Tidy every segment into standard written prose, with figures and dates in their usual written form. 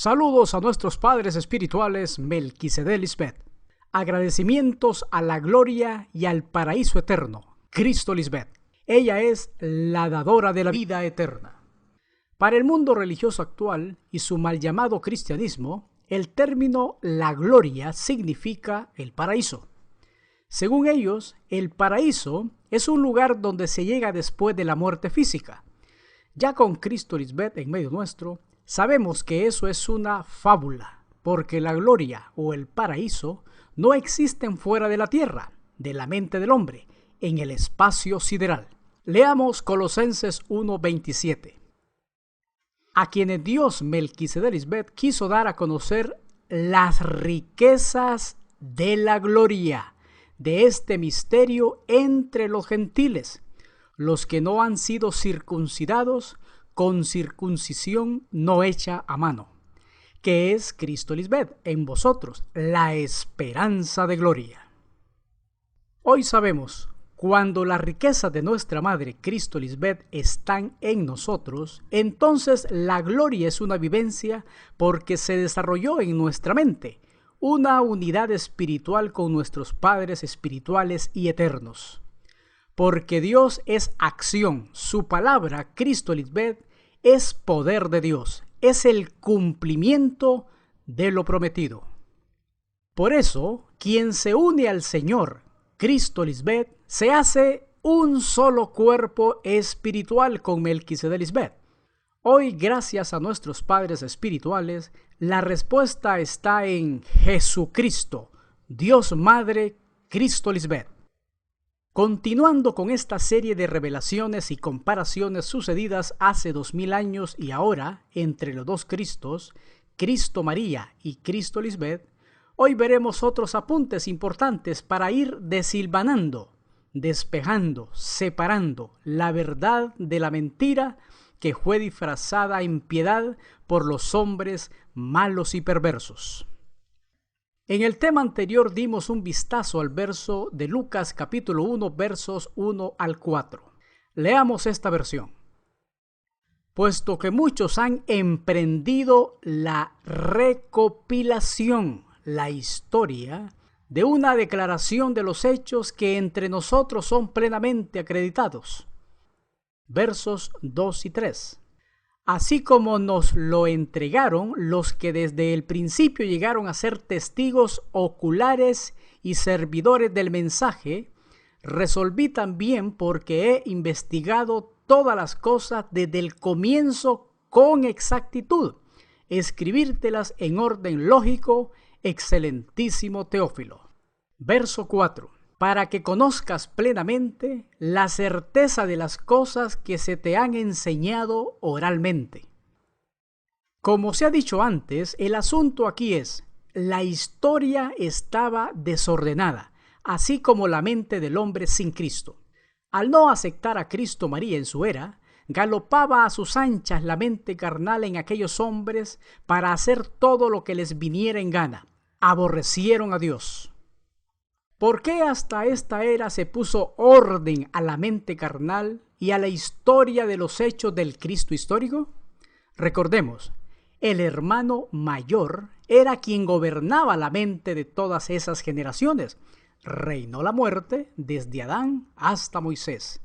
Saludos a nuestros padres espirituales Melquisedec Lisbeth. Agradecimientos a la gloria y al paraíso eterno, Cristo Lisbeth. Ella es la dadora de la vida eterna. Para el mundo religioso actual y su mal llamado cristianismo, el término la gloria significa el paraíso. Según ellos, el paraíso es un lugar donde se llega después de la muerte física. Ya con Cristo Lisbeth en medio nuestro, sabemos que eso es una fábula, porque la gloria o el paraíso no existen fuera de la tierra, de la mente del hombre, en el espacio sideral. Leamos Colosenses 1:27. A quienes Dios Melquisedec Lisbeth quiso dar a conocer las riquezas de la gloria de este misterio entre los gentiles, los que no han sido circuncidados con circuncisión no hecha a mano, que es Cristo Lisbeth en vosotros, la esperanza de gloria. Hoy sabemos, cuando las riquezas de nuestra Madre Cristo Lisbeth están en nosotros, entonces la gloria es una vivencia porque se desarrolló en nuestra mente, una unidad espiritual con nuestros padres espirituales y eternos. Porque Dios es acción, su palabra, Cristo Lisbeth, es poder de Dios, es el cumplimiento de lo prometido. Por eso, quien se une al Señor, Cristo Lisbeth, se hace un solo cuerpo espiritual con Melquisedec Lisbeth. Hoy, gracias a nuestros padres espirituales, la respuesta está en Jesucristo, Dios Madre, Cristo Lisbeth. Continuando con esta serie de revelaciones y comparaciones sucedidas hace 2000 años y ahora entre los dos Cristos, Cristo María y Cristo Lisbeth, hoy veremos otros apuntes importantes para ir desilvanando, despejando, separando la verdad de la mentira que fue disfrazada en piedad por los hombres malos y perversos. En el tema anterior dimos un vistazo al verso de Lucas capítulo 1, versos 1 al 4. Leamos esta versión. Puesto que muchos han emprendido la recopilación, la historia, de una declaración de los hechos que entre nosotros son plenamente acreditados. Versos 2 y 3. Así como nos lo entregaron los que desde el principio llegaron a ser testigos oculares y servidores del mensaje, resolví también, porque he investigado todas las cosas desde el comienzo con exactitud, escribírtelas en orden lógico, excelentísimo Teófilo. Verso 4. Para que conozcas plenamente la certeza de las cosas que se te han enseñado oralmente. Como se ha dicho antes, el asunto aquí es, la historia estaba desordenada, así como la mente del hombre sin Cristo. Al no aceptar a Cristo María en su era, galopaba a sus anchas la mente carnal en aquellos hombres para hacer todo lo que les viniera en gana. Aborrecieron a Dios. ¿Por qué hasta esta era se puso orden a la mente carnal y a la historia de los hechos del Cristo histórico? Recordemos, el hermano mayor era quien gobernaba la mente de todas esas generaciones. Reinó la muerte desde Adán hasta Moisés.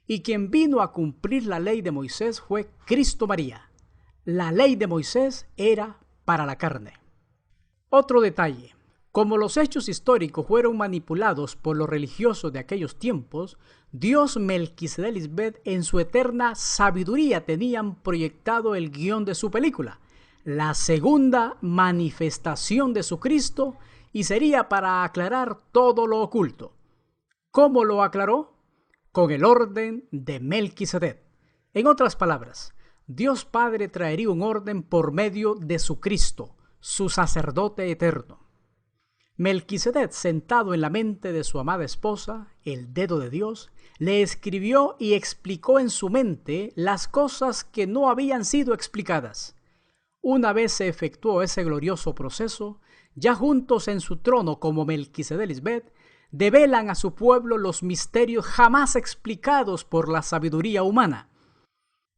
Y quien vino a cumplir la ley de Moisés fue Cristo María. La ley de Moisés era para la carne. Otro detalle. Como los hechos históricos fueron manipulados por los religiosos de aquellos tiempos, Dios Melquisedec Lisbeth en su eterna sabiduría tenían proyectado el guión de su película, la segunda manifestación de su Cristo, y sería para aclarar todo lo oculto. ¿Cómo lo aclaró? Con el orden de Melquisedec. En otras palabras, Dios Padre traería un orden por medio de su Cristo, su sacerdote eterno. Melquisedec, sentado en la mente de su amada esposa, el dedo de Dios, le escribió y explicó en su mente las cosas que no habían sido explicadas. Una vez se efectuó ese glorioso proceso, ya juntos en su trono como Melquisedec Lisbeth, develan a su pueblo los misterios jamás explicados por la sabiduría humana.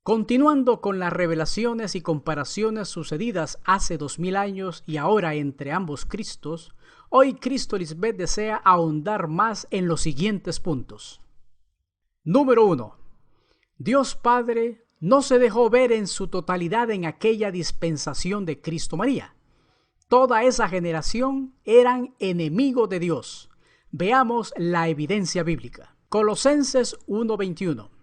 Continuando con las revelaciones y comparaciones sucedidas hace 2000 años y ahora entre ambos Cristos, hoy Cristo Lisbeth desea ahondar más en los siguientes puntos. Número 1. Dios Padre no se dejó ver en su totalidad en aquella dispensación de Cristo María. Toda esa generación eran enemigos de Dios. Veamos la evidencia bíblica. Colosenses 1:21.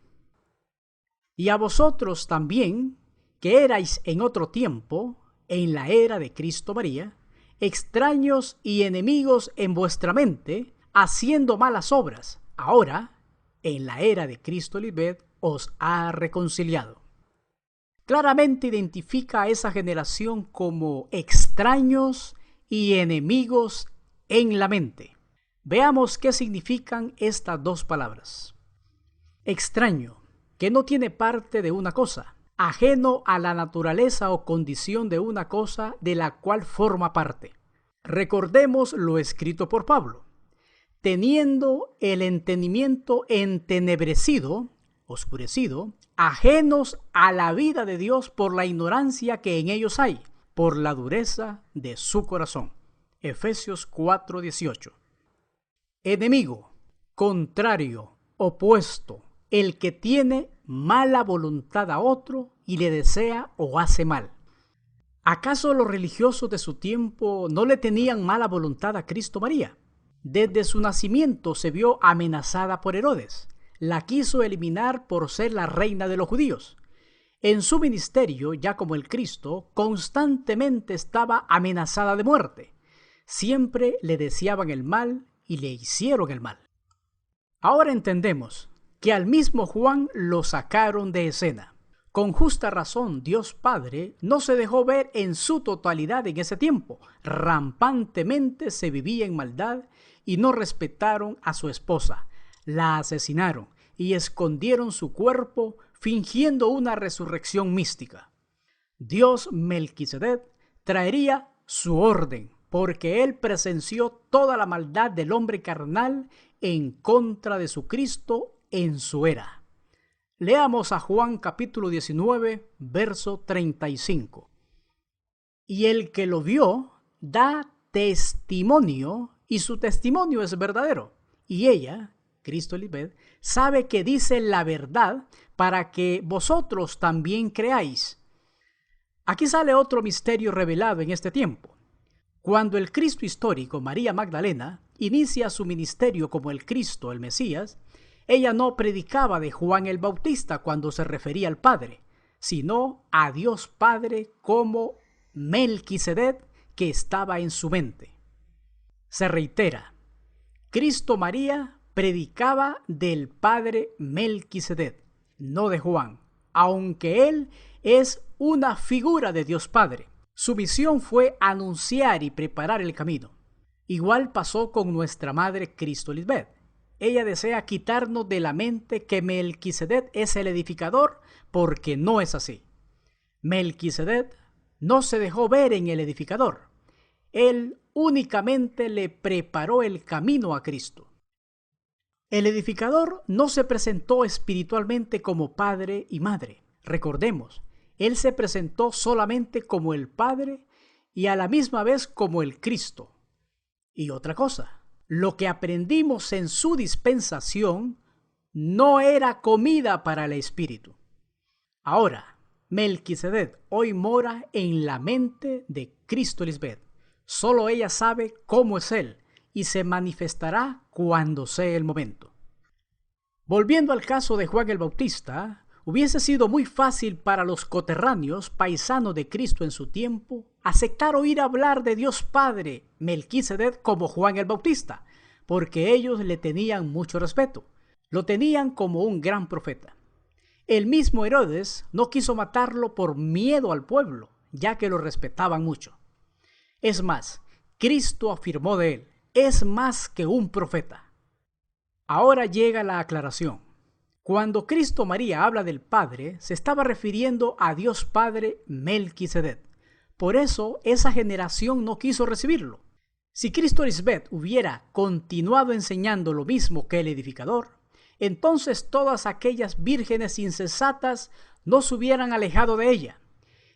Y a vosotros también, que erais en otro tiempo, en la era de Cristo María, extraños y enemigos en vuestra mente, haciendo malas obras, ahora, en la era de Cristo Lisbeth, os ha reconciliado. Claramente identifica a esa generación como extraños y enemigos en la mente. Veamos qué significan estas dos palabras. Extraño, que no tiene parte de una cosa, ajeno a la naturaleza o condición de una cosa de la cual forma parte. Recordemos lo escrito por Pablo. Teniendo el entendimiento entenebrecido, oscurecido, ajenos a la vida de Dios por la ignorancia que en ellos hay, por la dureza de su corazón. Efesios 4:18. Enemigo, contrario, opuesto, el que tiene mala voluntad a otro y le desea o hace mal. ¿Acaso los religiosos de su tiempo no le tenían mala voluntad a Cristo María? Desde su nacimiento se vio amenazada por Herodes. La quiso eliminar por ser la reina de los judíos. En su ministerio, ya como el Cristo, constantemente estaba amenazada de muerte. Siempre le deseaban el mal y le hicieron el mal. Ahora entendemos que al mismo Juan lo sacaron de escena. Con justa razón, Dios Padre no se dejó ver en su totalidad en ese tiempo. Rampantemente se vivía en maldad y no respetaron a su esposa. La asesinaron y escondieron su cuerpo fingiendo una resurrección mística. Dios Melquisedec traería su orden porque él presenció toda la maldad del hombre carnal en contra de su Cristo en su era. Leamos a Juan capítulo 19, verso 35. Y el que lo vio da testimonio, y su testimonio es verdadero. Y ella, Cristo Lisbeth, sabe que dice la verdad para que vosotros también creáis. Aquí sale otro misterio revelado en este tiempo. Cuando el Cristo histórico, María Magdalena, inicia su ministerio como el Cristo, el Mesías, ella no predicaba de Juan el Bautista cuando se refería al Padre, sino a Dios Padre como Melquisedec que estaba en su mente. Se reitera, Cristo María predicaba del Padre Melquisedec, no de Juan, aunque él es una figura de Dios Padre. Su misión fue anunciar y preparar el camino. Igual pasó con nuestra madre Cristo Lisbeth. Ella desea quitarnos de la mente que Melquisedec es el edificador, porque no es así. Melquisedec no se dejó ver en el edificador. Él únicamente le preparó el camino a Cristo. El edificador no se presentó espiritualmente como padre y madre. Recordemos, él se presentó solamente como el Padre y a la misma vez como el Cristo. Y otra cosa, lo que aprendimos en su dispensación no era comida para el espíritu. Ahora, Melquisedec hoy mora en la mente de Cristo Lisbeth. Solo ella sabe cómo es él y se manifestará cuando sea el momento. Volviendo al caso de Juan el Bautista, hubiese sido muy fácil para los coterráneos paisanos de Cristo en su tiempo aceptar oír hablar de Dios Padre Melquisedec como Juan el Bautista, porque ellos le tenían mucho respeto. Lo tenían como un gran profeta. El mismo Herodes no quiso matarlo por miedo al pueblo, ya que lo respetaban mucho. Es más, Cristo afirmó de él, es más que un profeta. Ahora llega la aclaración. Cuando Cristo María habla del Padre, se estaba refiriendo a Dios Padre Melquisedec. Por eso esa generación no quiso recibirlo. Si Cristo Lisbeth hubiera continuado enseñando lo mismo que el edificador, entonces todas aquellas vírgenes insensatas no se hubieran alejado de ella.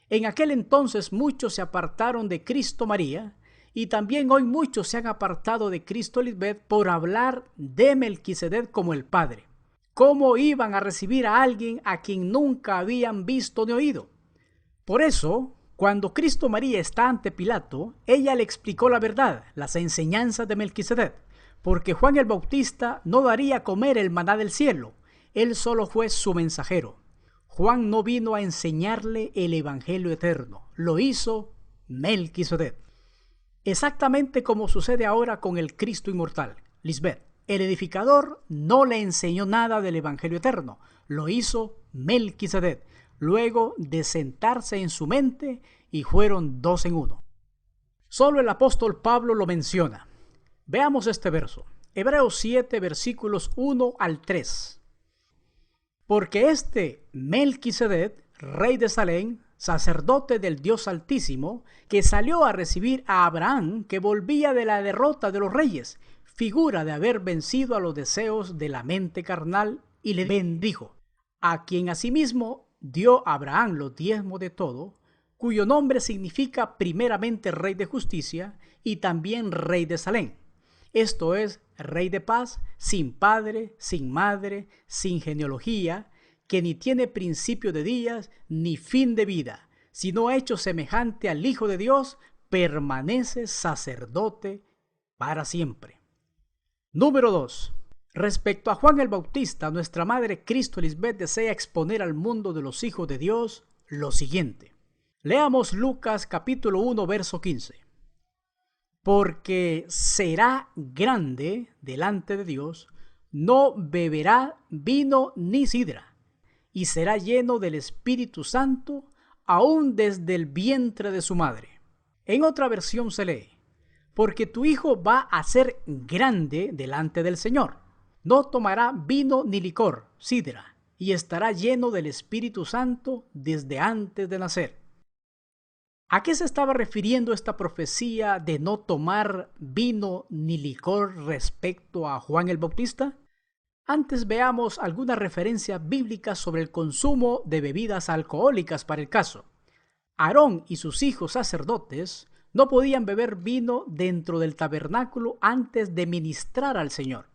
En aquel entonces muchos se apartaron de Cristo María, y también hoy muchos se han apartado de Cristo Lisbeth por hablar de Melquisedec como el Padre. ¿Cómo iban a recibir a alguien a quien nunca habían visto ni oído? Por eso, cuando Cristo María está ante Pilato, ella le explicó la verdad, las enseñanzas de Melquisedec, porque Juan el Bautista no daría a comer el maná del cielo, él solo fue su mensajero. Juan no vino a enseñarle el evangelio eterno, lo hizo Melquisedec. Exactamente como sucede ahora con el Cristo inmortal, Lisbeth. El edificador no le enseñó nada del evangelio eterno, lo hizo Melquisedec, luego de sentarse en su mente, y fueron dos en uno. Solo el apóstol Pablo lo menciona. Veamos este verso, Hebreos 7, versículos 1 al 3. Porque este Melquisedec, rey de Salem, sacerdote del Dios Altísimo, que salió a recibir a Abraham, que volvía de la derrota de los reyes, figura de haber vencido a los deseos de la mente carnal, y le bendijo, a quien asimismo dio a Abraham los diezmos de todo, cuyo nombre significa primeramente Rey de Justicia y también Rey de Salem. Esto es, Rey de paz, sin padre, sin madre, sin genealogía, que ni tiene principio de días ni fin de vida, sino hecho semejante al Hijo de Dios, permanece sacerdote para siempre. Número 2. Respecto a Juan el Bautista, nuestra madre Cristo Lisbeth desea exponer al mundo de los hijos de Dios lo siguiente. Leamos Lucas capítulo 1, verso 15. Porque será grande delante de Dios, no beberá vino ni sidra, y será lleno del Espíritu Santo, aún desde el vientre de su madre. En otra versión se lee, porque tu hijo va a ser grande delante del Señor. No tomará vino ni licor, sidra, y estará lleno del Espíritu Santo desde antes de nacer. ¿A qué se estaba refiriendo esta profecía de no tomar vino ni licor respecto a Juan el Bautista? Antes veamos algunas referencias bíblicas sobre el consumo de bebidas alcohólicas para el caso. Aarón y sus hijos sacerdotes no podían beber vino dentro del tabernáculo antes de ministrar al Señor.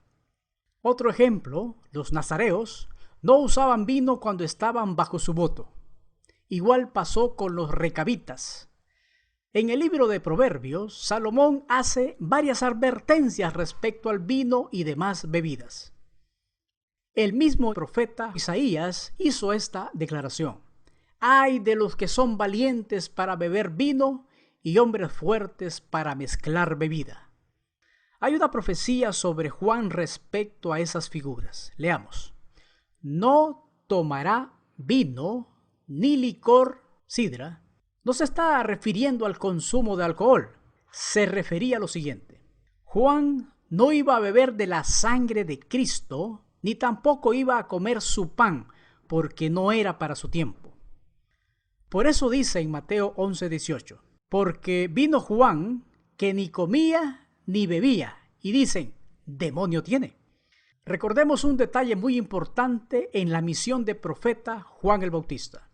Otro ejemplo, los nazareos no usaban vino cuando estaban bajo su voto. Igual pasó con los recabitas. En el libro de Proverbios, Salomón hace varias advertencias respecto al vino y demás bebidas. El mismo profeta Isaías hizo esta declaración: «Ay de los que son valientes para beber vino y hombres fuertes para mezclar bebida». Hay una profecía sobre Juan respecto a esas figuras. Leamos. No tomará vino ni licor, sidra. No se está refiriendo al consumo de alcohol. Se refería a lo siguiente. Juan no iba a beber de la sangre de Cristo, ni tampoco iba a comer su pan, porque no era para su tiempo. Por eso dice en Mateo 11:18, porque vino Juan que ni comía ni bebía, y dicen, demonio tiene. Recordemos un detalle muy importante en la misión de profeta Juan el Bautista.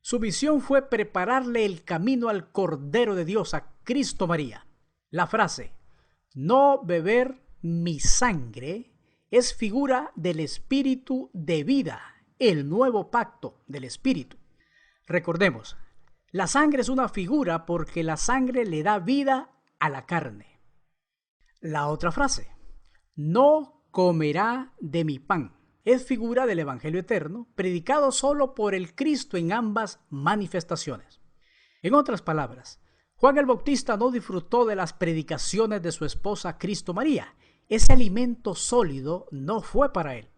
Su misión fue prepararle el camino al Cordero de Dios, a Cristo María. La frase, no beber mi sangre, es figura del Espíritu de vida, el nuevo pacto del Espíritu. Recordemos, la sangre es una figura porque la sangre le da vida a la carne. La otra frase, no comerá de mi pan, es figura del Evangelio eterno, predicado solo por el Cristo en ambas manifestaciones. En otras palabras, Juan el Bautista no disfrutó de las predicaciones de su esposa Cristo María. Ese alimento sólido no fue para él.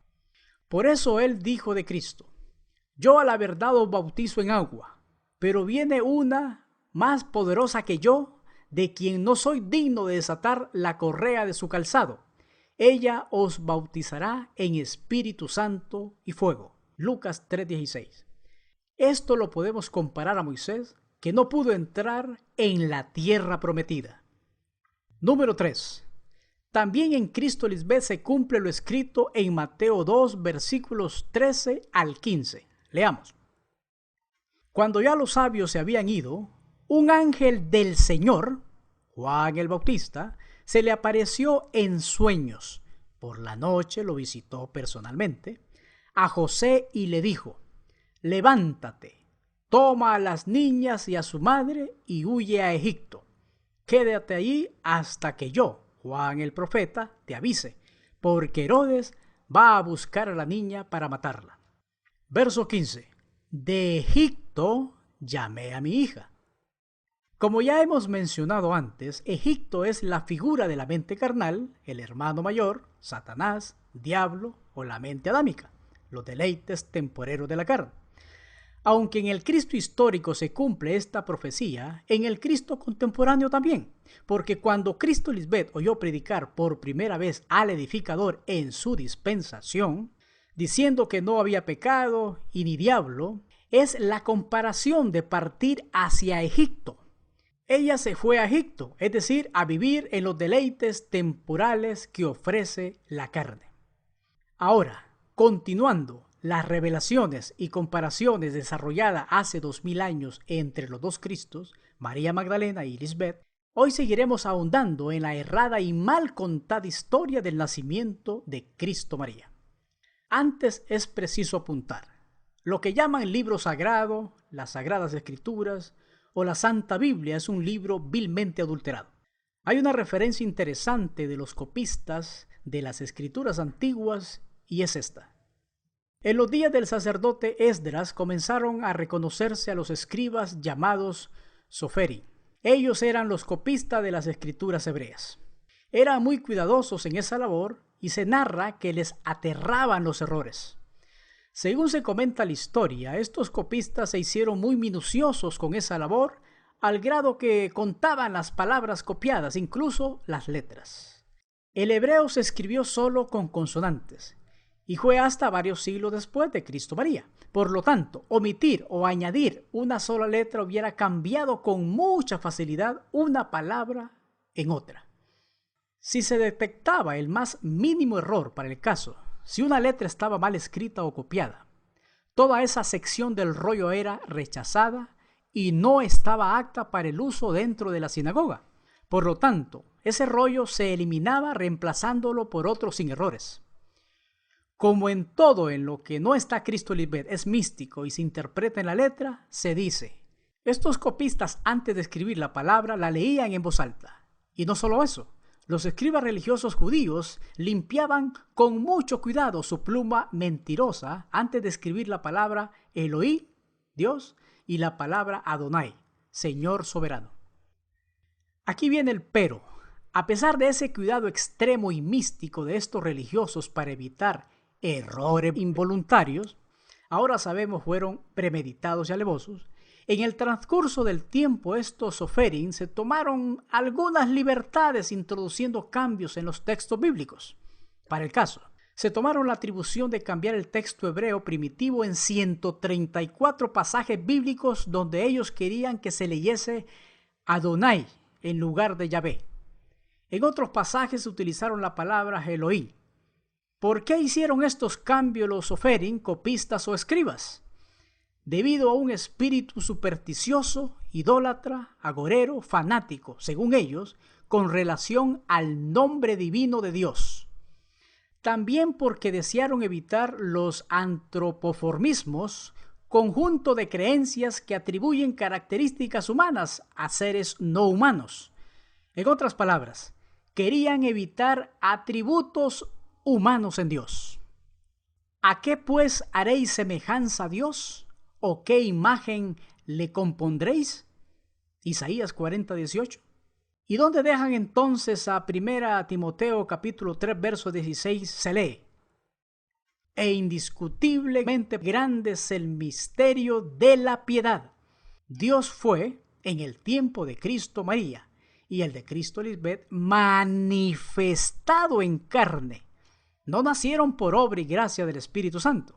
Por eso él dijo de Cristo, yo a la verdad os bautizo en agua, pero viene una más poderosa que yo, de quien no soy digno de desatar la correa de su calzado. Ella os bautizará en Espíritu Santo y fuego. Lucas 3:16. Esto lo podemos comparar a Moisés, que no pudo entrar en la tierra prometida. Número 3. También en Cristo Lisbeth se cumple lo escrito en Mateo 2, versículos 13 al 15. Leamos. Cuando ya los sabios se habían ido, un ángel del Señor, Juan el Bautista, se le apareció en sueños. Por la noche lo visitó personalmente a José y le dijo: levántate, toma a las niñas y a su madre y huye a Egipto. Quédate allí hasta que yo, Juan el profeta, te avise, porque Herodes va a buscar a la niña para matarla. Verso 15. De Egipto llamé a mi hija. Como ya hemos mencionado antes, Egipto es la figura de la mente carnal, el hermano mayor, Satanás, diablo o la mente adámica, los deleites temporeros de la carne. Aunque en el Cristo histórico se cumple esta profecía, en el Cristo contemporáneo también, porque cuando Cristo Lisbeth oyó predicar por primera vez al edificador en su dispensación, diciendo que no había pecado y ni diablo, es la comparación de partir hacia Egipto. Ella se fue a Egipto, es decir, a vivir en los deleites temporales que ofrece la carne. Ahora, continuando las revelaciones y comparaciones desarrolladas hace 2000 años entre los dos Cristos, María Magdalena y Lisbeth, hoy seguiremos ahondando en la errada y mal contada historia del nacimiento de Cristo María. Antes es preciso apuntar, lo que llaman libro sagrado, las Sagradas Escrituras o la Santa Biblia es un libro vilmente adulterado. Hay una referencia interesante de los copistas de las Escrituras antiguas y es esta. En los días del sacerdote Esdras comenzaron a reconocerse a los escribas llamados Soferi. Ellos eran los copistas de las escrituras hebreas. Eran muy cuidadosos en esa labor y se narra que les aterraban los errores. Según se comenta la historia, estos copistas se hicieron muy minuciosos con esa labor al grado que contaban las palabras copiadas, incluso las letras. El hebreo se escribió solo con consonantes y fue hasta varios siglos después de Cristo María. Por lo tanto, omitir o añadir una sola letra hubiera cambiado con mucha facilidad una palabra en otra. Si se detectaba el más mínimo error para el caso, si una letra estaba mal escrita o copiada, toda esa sección del rollo era rechazada y no estaba apta para el uso dentro de la sinagoga. Por lo tanto, ese rollo se eliminaba reemplazándolo por otro sin errores. Como en todo en lo que no está Cristo Lisbeth es místico y se interpreta en la letra, se dice: estos copistas antes de escribir la palabra la leían en voz alta. Y no solo eso, los escribas religiosos judíos limpiaban con mucho cuidado su pluma mentirosa antes de escribir la palabra Elohim, Dios, y la palabra Adonai, Señor soberano. Aquí viene el pero. A pesar de ese cuidado extremo y místico de estos religiosos para evitar errores involuntarios, ahora sabemos fueron premeditados y alevosos. En el transcurso del tiempo, estos soferim se tomaron algunas libertades introduciendo cambios en los textos bíblicos. Para el caso, se tomaron la atribución de cambiar el texto hebreo primitivo en 134 pasajes bíblicos donde ellos querían que se leyese Adonai en lugar de Yahvé. En otros pasajes utilizaron la palabra Elohim. ¿Por qué hicieron estos cambios los soferim, copistas o escribas? Debido a un espíritu supersticioso, idólatra, agorero, fanático, según ellos, con relación al nombre divino de Dios. También porque desearon evitar los antropoformismos, conjunto de creencias que atribuyen características humanas a seres no humanos. En otras palabras, querían evitar atributos humanos en Dios. ¿A qué pues haréis semejanza a Dios? ¿O qué imagen le compondréis? Isaías 40:18. ¿Y dónde dejan entonces a 1 Timoteo capítulo 3 verso 16? Se lee: e indiscutiblemente grande es el misterio de la piedad. Dios fue, en el tiempo de Cristo María y el de Cristo Lisbeth, manifestado en carne. No nacieron por obra y gracia del Espíritu Santo.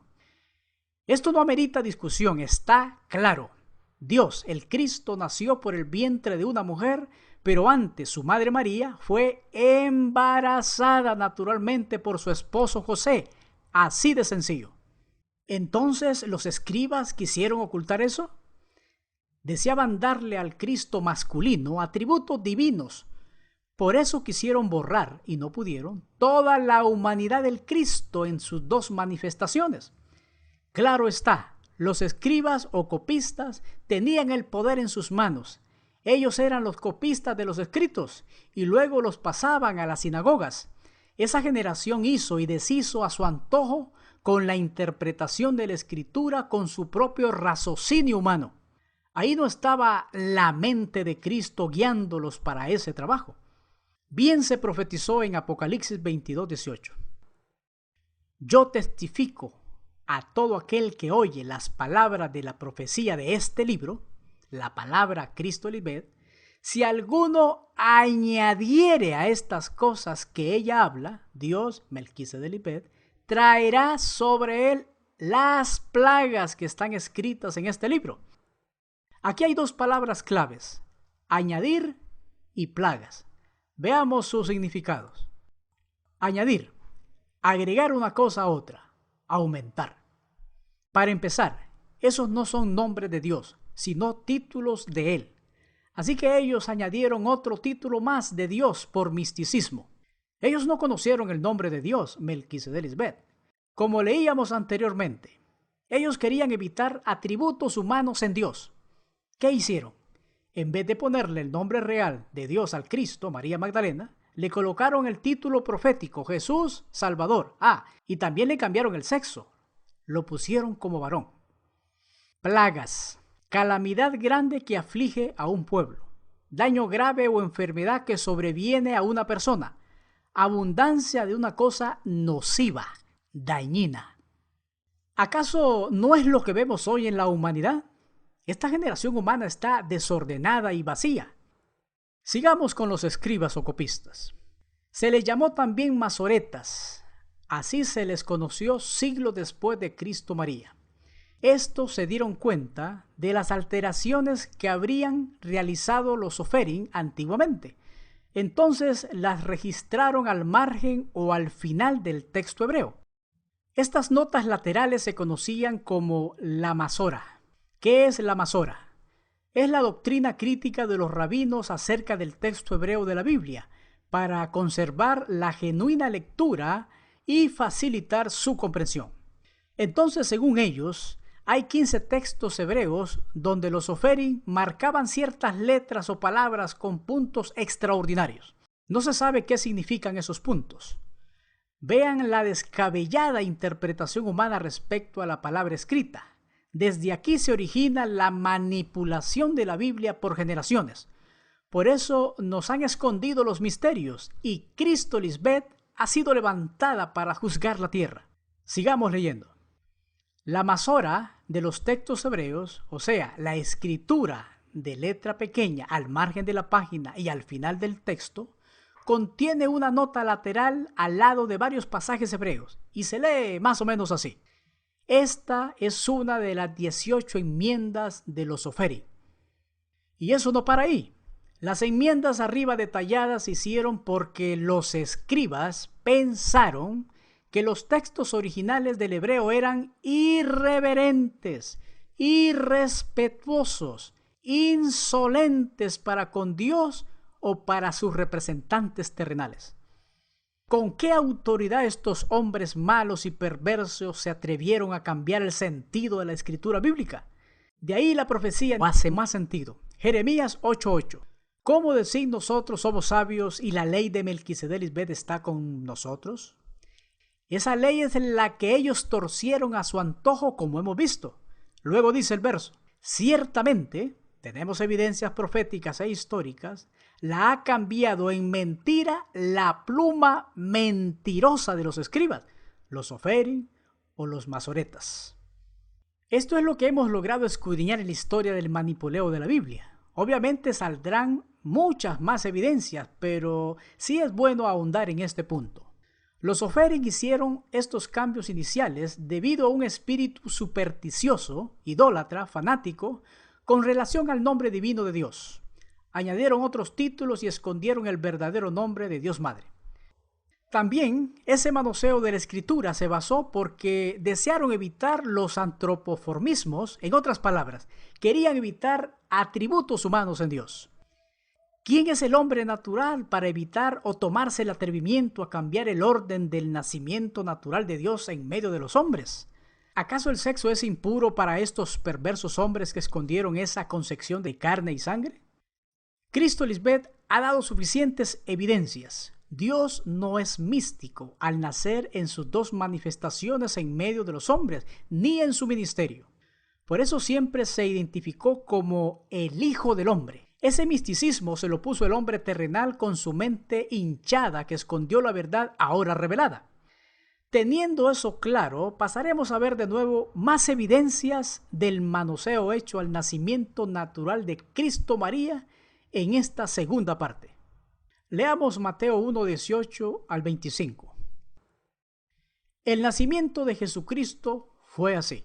Esto no amerita discusión, está claro. Dios, el Cristo, nació por el vientre de una mujer, pero antes su madre María fue embarazada naturalmente por su esposo José. Así de sencillo. Entonces, ¿los escribas quisieron ocultar eso? Deseaban darle al Cristo masculino atributos divinos. Por eso quisieron borrar, y no pudieron, toda la humanidad del Cristo en sus dos manifestaciones. Claro está, los escribas o copistas tenían el poder en sus manos. Ellos eran los copistas de los escritos y luego los pasaban a las sinagogas. Esa generación hizo y deshizo a su antojo con la interpretación de la Escritura con su propio raciocinio humano. Ahí no estaba la mente de Cristo guiándolos para ese trabajo. Bien se profetizó en Apocalipsis 22:18. Yo testifico a todo aquel que oye las palabras de la profecía de este libro, la palabra Cristo Lisbeth, si alguno añadiere a estas cosas que ella habla, Dios, Melquisedec Lisbeth, traerá sobre él las plagas que están escritas en este libro. Aquí hay dos palabras claves, añadir y plagas. Veamos sus significados. Añadir, agregar una cosa a otra, aumentar. Para empezar, esos no son nombres de Dios, sino títulos de Él. Así que ellos añadieron otro título más de Dios por misticismo. Ellos no conocieron el nombre de Dios, Melquisedec Lisbeth. Como leíamos anteriormente, ellos querían evitar atributos humanos en Dios. ¿Qué hicieron? En vez de ponerle el nombre real de Dios al Cristo, María Magdalena, le colocaron el título profético Jesús Salvador. Y también le cambiaron el sexo. Lo pusieron como varón. Plagas, calamidad grande que aflige a un pueblo. Daño grave o enfermedad que sobreviene a una persona. Abundancia de una cosa nociva, dañina. ¿Acaso no es lo que vemos hoy en la humanidad? Esta generación humana está desordenada y vacía. Sigamos con los escribas o copistas. Se les llamó también masoretas. Así se les conoció siglos después de Cristo María. Estos se dieron cuenta de las alteraciones que habrían realizado los soferim antiguamente. Entonces las registraron al margen o al final del texto hebreo. Estas notas laterales se conocían como la masora. ¿Qué es la masora? Es la doctrina crítica de los rabinos acerca del texto hebreo de la Biblia, para conservar la genuina lectura y facilitar su comprensión. Entonces, según ellos, hay 15 textos hebreos donde los soferim marcaban ciertas letras o palabras con puntos extraordinarios. No se sabe qué significan esos puntos. Vean la descabellada interpretación humana respecto a la palabra escrita. Desde aquí se origina la manipulación de la Biblia por generaciones. Por eso nos han escondido los misterios y Cristo Lisbeth ha sido levantada para juzgar la tierra. Sigamos leyendo. La masora de los textos hebreos, o sea, la escritura de letra pequeña al margen de la página y al final del texto, contiene una nota lateral al lado de varios pasajes hebreos y se lee más o menos así. Esta es una de las 18 enmiendas de los soferim. Y eso no para ahí. Las enmiendas arriba detalladas se hicieron porque los escribas pensaron que los textos originales del hebreo eran irreverentes, irrespetuosos, insolentes para con Dios o para sus representantes terrenales. ¿Con qué autoridad estos hombres malos y perversos se atrevieron a cambiar el sentido de la escritura bíblica? De ahí la profecía hace más sentido. Jeremías 8:8. ¿Cómo decir nosotros somos sabios y la ley de Melquisedec Lisbeth está con nosotros? Esa ley es la que ellos torcieron a su antojo, como hemos visto. Luego dice el verso, ciertamente, tenemos evidencias proféticas e históricas, la ha cambiado en mentira la pluma mentirosa de los escribas, los soferim o los masoretas. Esto es lo que hemos logrado escudriñar en la historia del manipuleo de la Biblia. Obviamente saldrán muchas más evidencias, pero sí es bueno ahondar en este punto. Los soferim hicieron estos cambios iniciales debido a un espíritu supersticioso, idólatra, fanático, con relación al nombre divino de Dios. Añadieron otros títulos y escondieron el verdadero nombre de Dios Madre. También ese manoseo de la escritura se basó porque desearon evitar los antropoformismos, en otras palabras, querían evitar atributos humanos en Dios. ¿Quién es el hombre natural para evitar o tomarse el atrevimiento a cambiar el orden del nacimiento natural de Dios en medio de los hombres? ¿Acaso el sexo es impuro para estos perversos hombres que escondieron esa concepción de carne y sangre? Cristo Lisbeth ha dado suficientes evidencias. Dios no es místico al nacer en sus dos manifestaciones en medio de los hombres, ni en su ministerio. Por eso siempre se identificó como el Hijo del Hombre. Ese misticismo se lo puso el hombre terrenal con su mente hinchada que escondió la verdad ahora revelada. Teniendo eso claro, pasaremos a ver de nuevo más evidencias del manoseo hecho al nacimiento natural de Cristo María en esta segunda parte. Leamos Mateo 1, 18 al 25. El nacimiento de Jesucristo fue así.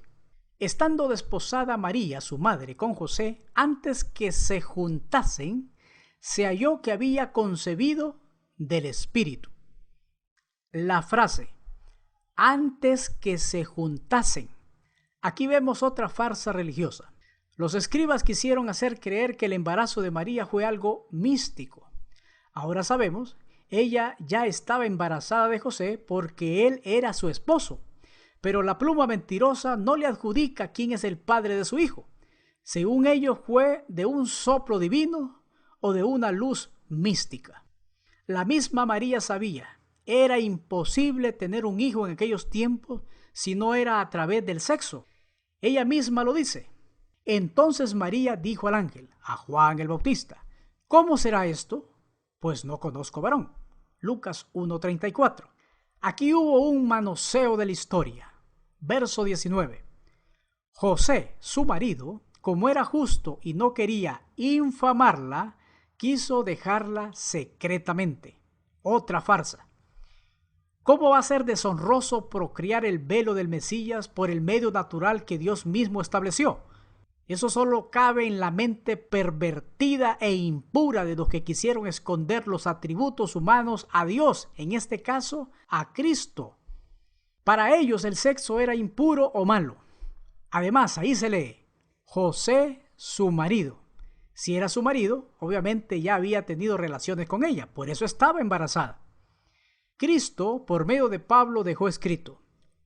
Estando desposada María, su madre, con José, antes que se juntasen, se halló que había concebido del Espíritu. La frase, antes que se juntasen. Aquí vemos otra farsa religiosa. Los escribas quisieron hacer creer que el embarazo de María fue algo místico. Ahora sabemos, ella ya estaba embarazada de José porque él era su esposo. Pero la pluma mentirosa no le adjudica quién es el padre de su hijo. Según ellos fue de un soplo divino o de una luz mística. La misma María sabía, era imposible tener un hijo en aquellos tiempos si no era a través del sexo. Ella misma lo dice. Entonces María dijo al ángel, a Juan el Bautista, ¿cómo será esto? Pues no conozco varón. Lucas 1:34. Aquí hubo un manoseo de la historia. Verso 19. José, su marido, como era justo y no quería infamarla, quiso dejarla secretamente. Otra farsa. ¿Cómo va a ser deshonroso procrear el velo del Mesías por el medio natural que Dios mismo estableció? Eso solo cabe en la mente pervertida e impura de los que quisieron esconder los atributos humanos a Dios, en este caso a Cristo. Para ellos el sexo era impuro o malo. Además, ahí se lee, José, su marido. Si era su marido, obviamente ya había tenido relaciones con ella, por eso estaba embarazada. Cristo, por medio de Pablo, dejó escrito,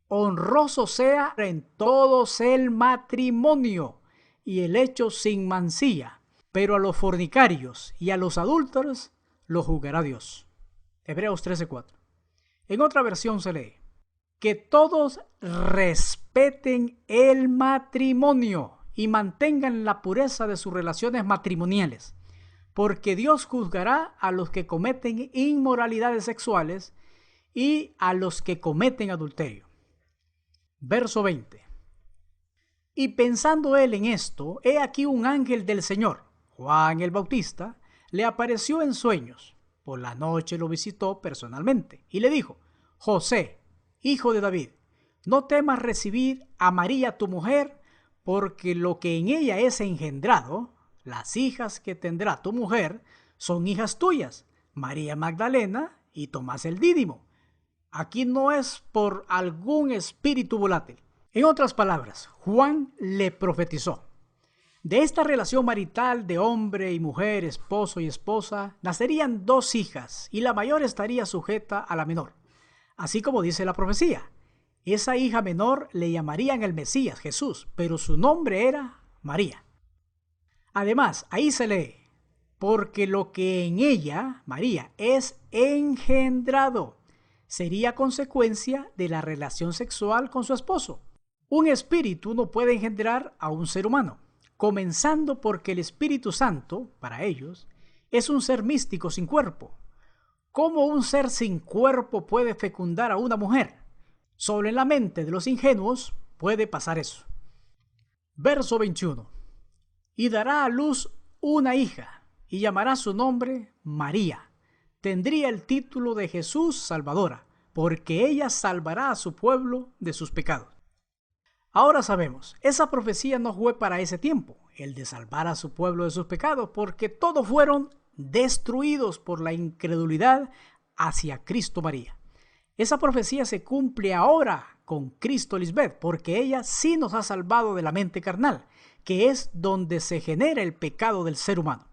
honroso sea en todos el matrimonio y el hecho sin mancilla, pero a los fornicarios y a los adúlteros lo juzgará Dios. Hebreos 13:4. En otra versión se lee, que todos respeten el matrimonio y mantengan la pureza de sus relaciones matrimoniales, porque Dios juzgará a los que cometen inmoralidades sexuales y a los que cometen adulterio. Verso 20. Y pensando él en esto, he aquí un ángel del Señor, Juan el Bautista, le apareció en sueños. Por la noche lo visitó personalmente y le dijo, José, hijo de David, no temas recibir a María tu mujer, porque lo que en ella es engendrado, las hijas que tendrá tu mujer, son hijas tuyas, María Magdalena y Tomás el Dídimo. Aquí no es por algún espíritu volátil. En otras palabras, Juan le profetizó. De esta relación marital de hombre y mujer, esposo y esposa, nacerían dos hijas y la mayor estaría sujeta a la menor. Así como dice la profecía, esa hija menor le llamarían el Mesías, Jesús, pero su nombre era María. Además, ahí se lee, porque lo que en ella, María, es engendrado, sería consecuencia de la relación sexual con su esposo. Un espíritu no puede engendrar a un ser humano, comenzando porque el Espíritu Santo, para ellos, es un ser místico sin cuerpo. ¿Cómo un ser sin cuerpo puede fecundar a una mujer? Solo en la mente de los ingenuos puede pasar eso. Verso 21. Y dará a luz una hija, y llamará su nombre María. Tendría el título de Jesús Salvadora, porque ella salvará a su pueblo de sus pecados. Ahora sabemos, esa profecía no fue para ese tiempo, el de salvar a su pueblo de sus pecados, porque todos fueron destruidos por la incredulidad hacia Cristo María. Esa profecía se cumple ahora con Cristo Lisbeth, porque ella sí nos ha salvado de la mente carnal, que es donde se genera el pecado del ser humano.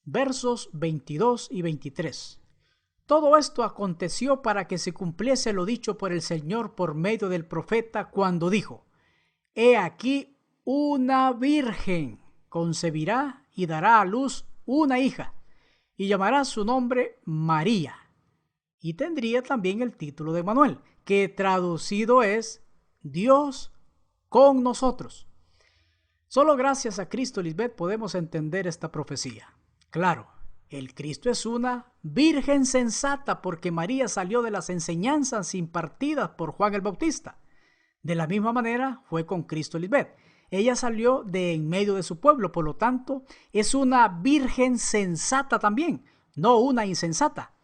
Versos 22 y 23. Todo esto aconteció para que se cumpliese lo dicho por el Señor por medio del profeta cuando dijo: He aquí una virgen concebirá y dará a luz una hija, y llamará su nombre María, y tendría también el título de Emmanuel, que traducido es Dios con nosotros. Solo gracias a Cristo Lisbeth podemos entender esta profecía. Claro, el Cristo es una virgen sensata porque María salió de las enseñanzas impartidas por Juan el Bautista. De la misma manera fue con Cristo Lisbeth. Ella salió de en medio de su pueblo, por lo tanto, es una virgen sensata también, no una insensata.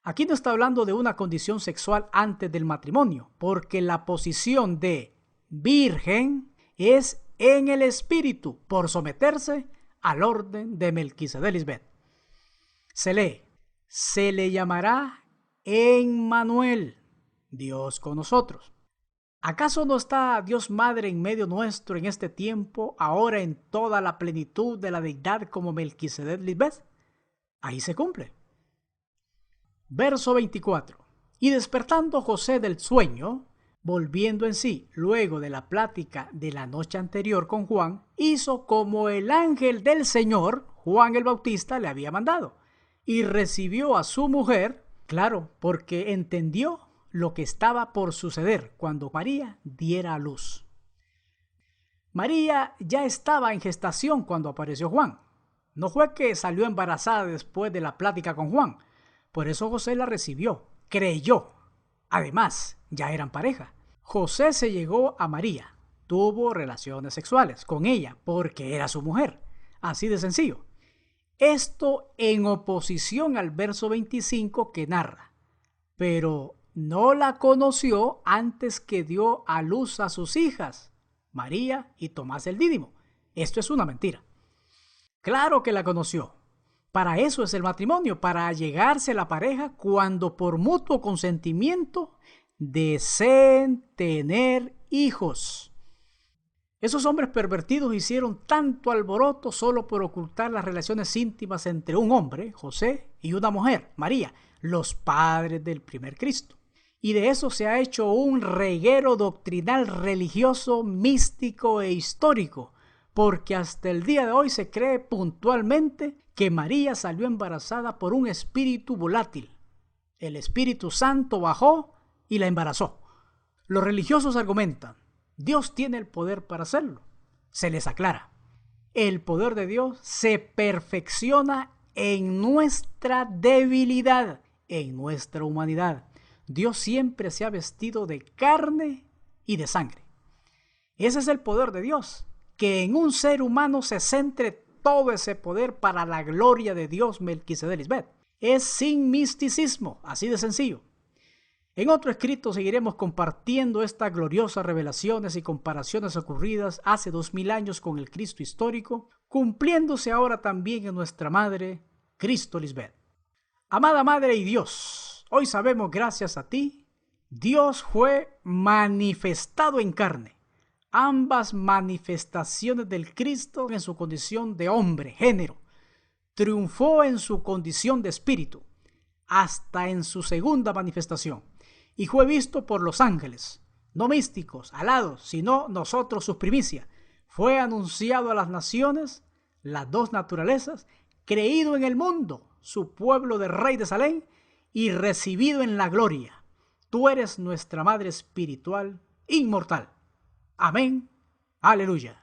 Aquí no está hablando de una condición sexual antes del matrimonio, porque la posición de virgen es en el espíritu por someterse al orden de Melquisedec Lisbeth. Se lee: se le llamará Emmanuel, Dios con nosotros. ¿Acaso no está Dios Madre en medio nuestro en este tiempo, ahora en toda la plenitud de la deidad como Melquisedec Lisbeth? Ahí se cumple. Verso 24. Y despertando José del sueño, volviendo en sí, luego de la plática de la noche anterior con Juan, hizo como el ángel del Señor, Juan el Bautista, le había mandado, y recibió a su mujer, claro, porque entendió lo que estaba por suceder cuando María diera a luz. María ya estaba en gestación cuando apareció Juan. No fue que salió embarazada después de la plática con Juan. Por eso José la recibió, creyó. Además, ya eran pareja. José se llegó a María, tuvo relaciones sexuales con ella porque era su mujer. Así de sencillo. Esto en oposición al verso 25 que narra: pero no la conoció antes que dio a luz a sus hijas, María y Tomás el Dídimo. Esto es una mentira. Claro que la conoció. Para eso es el matrimonio, para allegarse la pareja cuando por mutuo consentimiento deseen tener hijos. Esos hombres pervertidos hicieron tanto alboroto solo por ocultar las relaciones íntimas entre un hombre, José, y una mujer, María, los padres del primer Cristo. Y de eso se ha hecho un reguero doctrinal religioso, místico e histórico, porque hasta el día de hoy se cree puntualmente que María salió embarazada por un espíritu volátil. El Espíritu Santo bajó y la embarazó. Los religiosos argumentan: Dios tiene el poder para hacerlo. Se les aclara: el poder de Dios se perfecciona en nuestra debilidad, en nuestra humanidad. Dios siempre se ha vestido de carne y de sangre. Ese es el poder de Dios, que en un ser humano se centre todo ese poder para la gloria de Dios Melquisedec Lisbeth. Es sin misticismo, así de sencillo. En otro escrito seguiremos compartiendo estas gloriosas revelaciones y comparaciones ocurridas hace 2000 años con el Cristo histórico, cumpliéndose ahora también en nuestra Madre, Cristo Lisbeth. Amada Madre y Dios, hoy sabemos, gracias a ti, Dios fue manifestado en carne. Ambas manifestaciones del Cristo en su condición de hombre, género, triunfó en su condición de espíritu, hasta en su segunda manifestación, y fue visto por los ángeles, no místicos, alados, sino nosotros sus primicias. Fue anunciado a las naciones, las dos naturalezas, creído en el mundo, su pueblo de Rey de Salem, y recibido en la gloria. Tú eres nuestra Madre espiritual, inmortal. Amén. Aleluya.